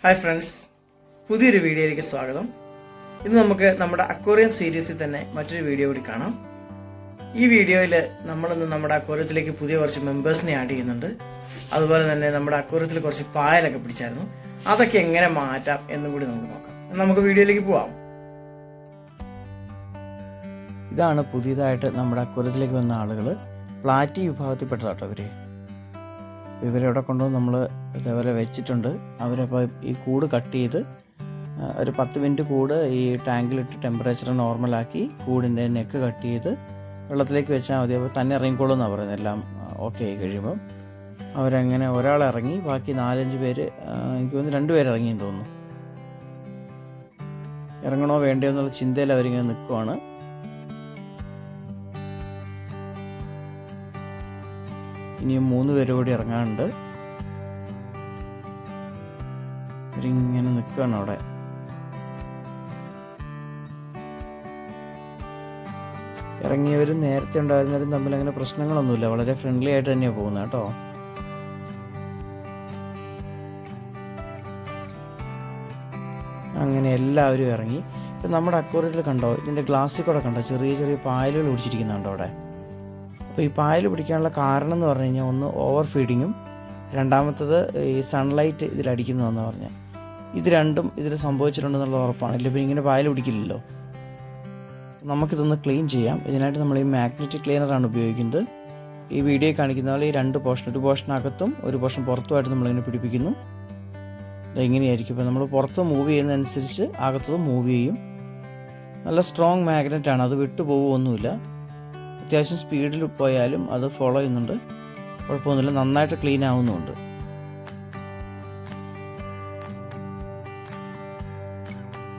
Hi friends, പുതിയൊരു വീഡിയോയിലേക്ക് സ്വാഗതം. ഇന്ന് നമുക്ക് നമ്മുടെ അക്വേറിയം സീരീസിൽ തന്നെ മറ്റൊരു വീഡിയോ കൂടി കാണാം. ഈ വീഡിയോയിൽ നമ്മളിന്ന് നമ്മുടെ അക്വേറിയത്തിലേക്ക് പുതിയ കുറച്ച് മെമ്പേഴ്സിനെ ആഡ് ചെയ്യുന്നുണ്ട്. അതുപോലെ തന്നെ നമ്മുടെ അക്വേറിയത്തിൽ കുറച്ച് പായലൊക്കെ പിടിച്ചായിരുന്നു, അതൊക്കെ എങ്ങനെ മാറ്റാം എന്നും കൂടി നമുക്ക് നോക്കാം. നമുക്ക് വീഡിയോയിലേക്ക് പോവാം. ഇതാണ് പുതിയതായിട്ട് നമ്മുടെ അക്വേറിയത്തിലേക്ക് വന്ന ആളുകൾ. പ്ലാറ്റി വിഭാഗത്തിൽപ്പെട്ടതാട്ടോ ഇവരിവിടെ കൊണ്ടുവന്ന് നമ്മൾ ഇതേപോലെ വെച്ചിട്ടുണ്ട്. അവരപ്പോൾ ഈ കൂട് കട്ട് ചെയ്ത് ഒരു 10 മിനിറ്റ് കൂട് ഈ ടാങ്കിലിട്ട് ടെമ്പറേച്ചർ നോർമലാക്കി കൂടിൻ്റെ നെക്ക് കട്ട് ചെയ്ത് വെള്ളത്തിലേക്ക് വെച്ചാൽ മതി. അപ്പോൾ തന്നെ ഇറങ്ങിക്കോളും എന്നാണ് പറയുന്നത്. എല്ലാം ഓക്കെ ആയി കഴിയുമ്പം അവരങ്ങനെ ഒരാൾ ഇറങ്ങി, ബാക്കി 4-5 പേര്, എനിക്ക് തോന്നുന്നു 2 പേര് ഇറങ്ങിയെന്ന് തോന്നുന്നു. ഇറങ്ങണോ വേണ്ടയോ എന്നുള്ള ചിന്തയിൽ അവരിങ്ങനെ നിൽക്കുവാണ്. ഇനിയും 3 പേര് കൂടി ഇറങ്ങാനുണ്ട്. ഇവരിങ്ങനെ നിൽക്കുകയാണ് അവിടെ. ഇറങ്ങിയവരും നേരത്തെ ഉണ്ടായിരുന്നവരും തമ്മിൽ അങ്ങനെ പ്രശ്നങ്ങളൊന്നുമില്ല, വളരെ ഫ്രണ്ട്ലി ആയിട്ട് തന്നെയാണ് പോകുന്നത് കേട്ടോ. അങ്ങനെ എല്ലാവരും ഇറങ്ങി. ഇപ്പം നമ്മുടെ അക്വേറിയത്തിൽ കണ്ടോ, ഇതിൻ്റെ ഗ്ലാസ്സിൽ കൂടെ കണ്ടോ ചെറിയ ചെറിയ പായലുകൾ പിടിച്ചിരിക്കുന്നുണ്ടോ അവിടെ. അപ്പോൾ ഈ പായൽ പിടിക്കാനുള്ള കാരണം എന്ന് പറഞ്ഞു കഴിഞ്ഞാൽ, ഒന്ന് ഓവർ ഫീഡിങ്ങും, രണ്ടാമത്തത് ഈ സൺലൈറ്റ് ഇതിലടിക്കുന്നതെന്ന് പറഞ്ഞാൽ. ഇത് രണ്ടും ഇതിൽ സംഭവിച്ചിട്ടുണ്ടെന്നുള്ള ഉറപ്പാണ്. ഇല്ല പിന്നെ ഇങ്ങനെ പായൽ പിടിക്കില്ലല്ലോ. നമുക്കിതൊന്ന് ക്ലീൻ ചെയ്യാം. ഇതിനായിട്ട് നമ്മൾ ഈ മാഗ്നറ്റിക് ക്ലീനറാണ് ഉപയോഗിക്കുന്നത്. ഈ വീഡിയോ കാണിക്കുന്ന പോലെ ഈ 2 പോർഷൻ, ഒരു പോർഷൻ അകത്തും ഒരു പോർഷൻ പുറത്തുമായിട്ട് നമ്മളിങ്ങനെ പിടിപ്പിക്കുന്നു. ഇതെങ്ങനെയായിരിക്കും. ഇപ്പോൾ നമ്മൾ പുറത്ത് മൂവ് ചെയ്യുന്നതനുസരിച്ച് അകത്തത് മൂവ് ചെയ്യും. നല്ല സ്ട്രോങ് മാഗ്നറ്റാണ്, അത് വിട്ടു പോകുമൊന്നുമില്ല. അത്യാവശ്യം സ്പീഡിൽ പോയാലും അത് ഫോളോ ചെയ്യുന്നുണ്ട്, കുഴപ്പമൊന്നുമില്ല. നന്നായിട്ട് ക്ലീൻ ആവുന്നുമുണ്ട്.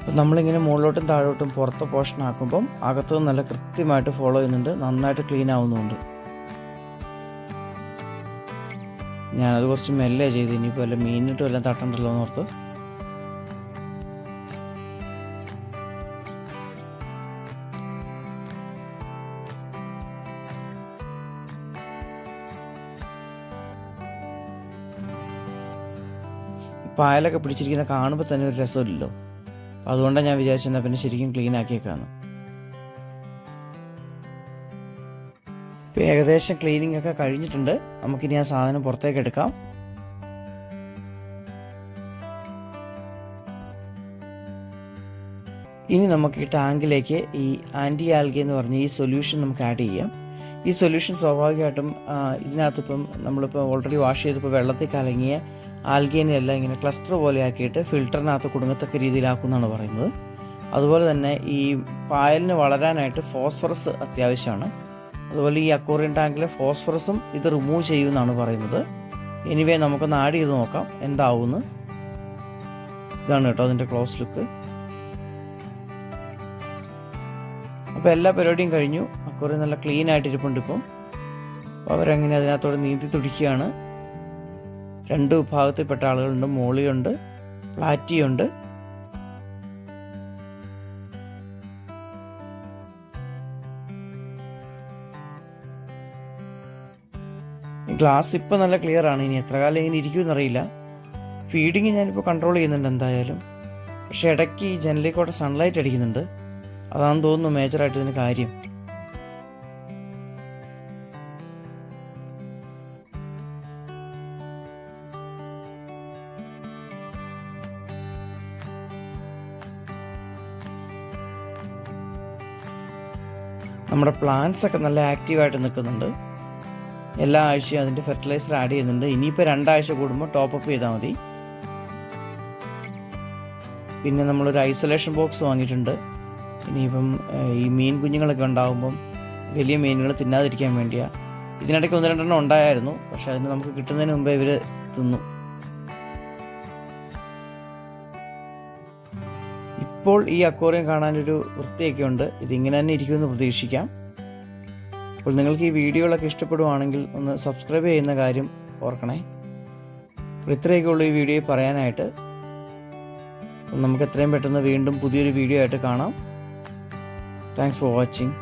അപ്പം നമ്മളിങ്ങനെ മുകളിലോട്ടും താഴോട്ടും പുറത്തെ പോർഷൻ ആക്കുമ്പം അകത്ത് നല്ല കൃത്യമായിട്ട് ഫോളോ ചെയ്യുന്നുണ്ട്, നന്നായിട്ട് ക്ലീൻ ആവുന്നുമുണ്ട്. ഞാനത് കുറച്ച് മെല്ലെ ചെയ്ത്, ഇനിയിപ്പോൾ വല്ല മീനിട്ടും എല്ലാം തട്ടണ്ടല്ലോ എന്നോർത്ത്. പായലൊക്കെ പിടിച്ചിരിക്കുന്ന കാണുമ്പോൾ തന്നെ ഒരു രസമില്ലല്ലോ. അപ്പോൾ അതുകൊണ്ടാണ് ഞാൻ വിചാരിച്ചെന്നാൽ പിന്നെ ശരിക്കും ക്ലീൻ ആക്കിയേക്കാന്ന്. ഇപ്പോൾ ഏകദേശം ക്ലീനിങ് ഒക്കെ കഴിഞ്ഞിട്ടുണ്ട്. നമുക്കിനി ആ സാധനം പുറത്തേക്ക് എടുക്കാം. ഇനി നമുക്ക് ഈ ടാങ്കിലേക്ക് ഈ ആൻറ്റി ആൽഗെ എന്ന് പറഞ്ഞ ഈ സൊല്യൂഷൻ നമുക്ക് ആഡ് ചെയ്യാം. ഈ സൊല്യൂഷൻ സ്വാഭാവികമായിട്ടും ഇതിനകത്തിപ്പം നമ്മളിപ്പോൾ ഓൾറെഡി വാഷ് ചെയ്തപ്പോൾ വെള്ളത്തിൽ കലങ്ങിയ ആൽഗേനെല്ലാം ഇങ്ങനെ ക്ലസ്റ്റർ പോലെ ആക്കിയിട്ട് ഫിൽറ്ററിനകത്ത് കുടുങ്ങത്തക്ക രീതിയിലാക്കുമെന്നാണ് പറയുന്നത്. അതുപോലെ തന്നെ ഈ പായലിന് വളരാനായിട്ട് ഫോസ്ഫറസ് അത്യാവശ്യമാണ്. അതുപോലെ ഈ അക്വേറിയം ടാങ്കിലെ ഫോസ്ഫറസും ഇത് റിമൂവ് ചെയ്യുമെന്നാണ് പറയുന്നത്. എനിവേ നമുക്കൊന്ന് ആഡ് ചെയ്ത് നോക്കാം എന്താവുമെന്ന്. ഇതാണ് കേട്ടോ അതിൻ്റെ ക്ലോസ് ലുക്ക്. അപ്പോൾ എല്ലാ പരിപാടിയും കഴിഞ്ഞു. അക്വേറിയം നല്ല ക്ലീൻ ആയിട്ടിരിപ്പുണ്ട് ഇപ്പം. അപ്പോൾ അവരങ്ങനെ അതിനകത്തോടെ നീന്തി തുടിക്കുകയാണ്. 2 വിഭാഗത്തിൽപ്പെട്ട ആളുകളുണ്ട്. മോളിയുണ്ട്, പ്ലാറ്റിയുണ്ട്. ഗ്ലാസ് ഇപ്പം നല്ല ക്ലിയർ ആണ്. ഇനി എത്ര കാലം ഇങ്ങനെ ഇരിക്കുമെന്നറിയില്ല. ഫീഡിങ് ഞാനിപ്പോൾ കൺട്രോൾ ചെയ്യുന്നുണ്ട് എന്തായാലും. പക്ഷെ ഇടയ്ക്ക് ഈ ജനലിൽ സൺലൈറ്റ് അടിക്കുന്നുണ്ട്. അതാണെന്ന് തോന്നുന്നു മേജറായിട്ട് ഇതിന് കാര്യം. നമ്മുടെ പ്ലാന്റ്സ് ഒക്കെ നല്ല ആക്റ്റീവായിട്ട് നിൽക്കുന്നുണ്ട്. എല്ലാ ആഴ്ചയും അതിൻ്റെ ഫെർട്ടിലൈസർ ആഡ് ചെയ്യുന്നുണ്ട്. ഇനിയിപ്പോൾ 2 ആഴ്ച കൂടുമ്പോൾ ടോപ്പപ്പ് ചെയ്താൽ മതി. പിന്നെ നമ്മളൊരു ഐസൊലേഷൻ ബോക്സ് വാങ്ങിയിട്ടുണ്ട്. ഇനിയിപ്പം ഈ മീൻ കുഞ്ഞുങ്ങളൊക്കെ ഉണ്ടാകുമ്പം വലിയ മീനുകൾ തിന്നാതിരിക്കാൻ വേണ്ടിയാണ്. ഇതിനിടയ്ക്ക് 1-2 എണ്ണം ഉണ്ടായിരുന്നു, പക്ഷെ അതിന് നമുക്ക് കിട്ടുന്നതിന് മുമ്പേ ഇവർ തിന്നു. ഇപ്പോൾ ഈ അക്വേറിയം കാണാനൊരു വൃത്തിയൊക്കെ ഉണ്ട്. ഇതിങ്ങനെ തന്നെ ഇരിക്കുമെന്ന് പ്രതീക്ഷിക്കാം. അപ്പോൾ നിങ്ങൾക്ക് ഈ വീഡിയോകളൊക്കെ ഇഷ്ടപ്പെടുവാണെങ്കിൽ ഒന്ന് സബ്സ്ക്രൈബ് ചെയ്യുന്ന കാര്യം ഓർക്കണേ. അപ്പോൾ ഇത്രയൊക്കെ ഉള്ളൂ ഈ വീഡിയോയിൽ പറയാനായിട്ട്. നമുക്ക് എത്രയും പെട്ടെന്ന് വീണ്ടും പുതിയൊരു വീഡിയോ ആയിട്ട് കാണാം. Thanks for watching.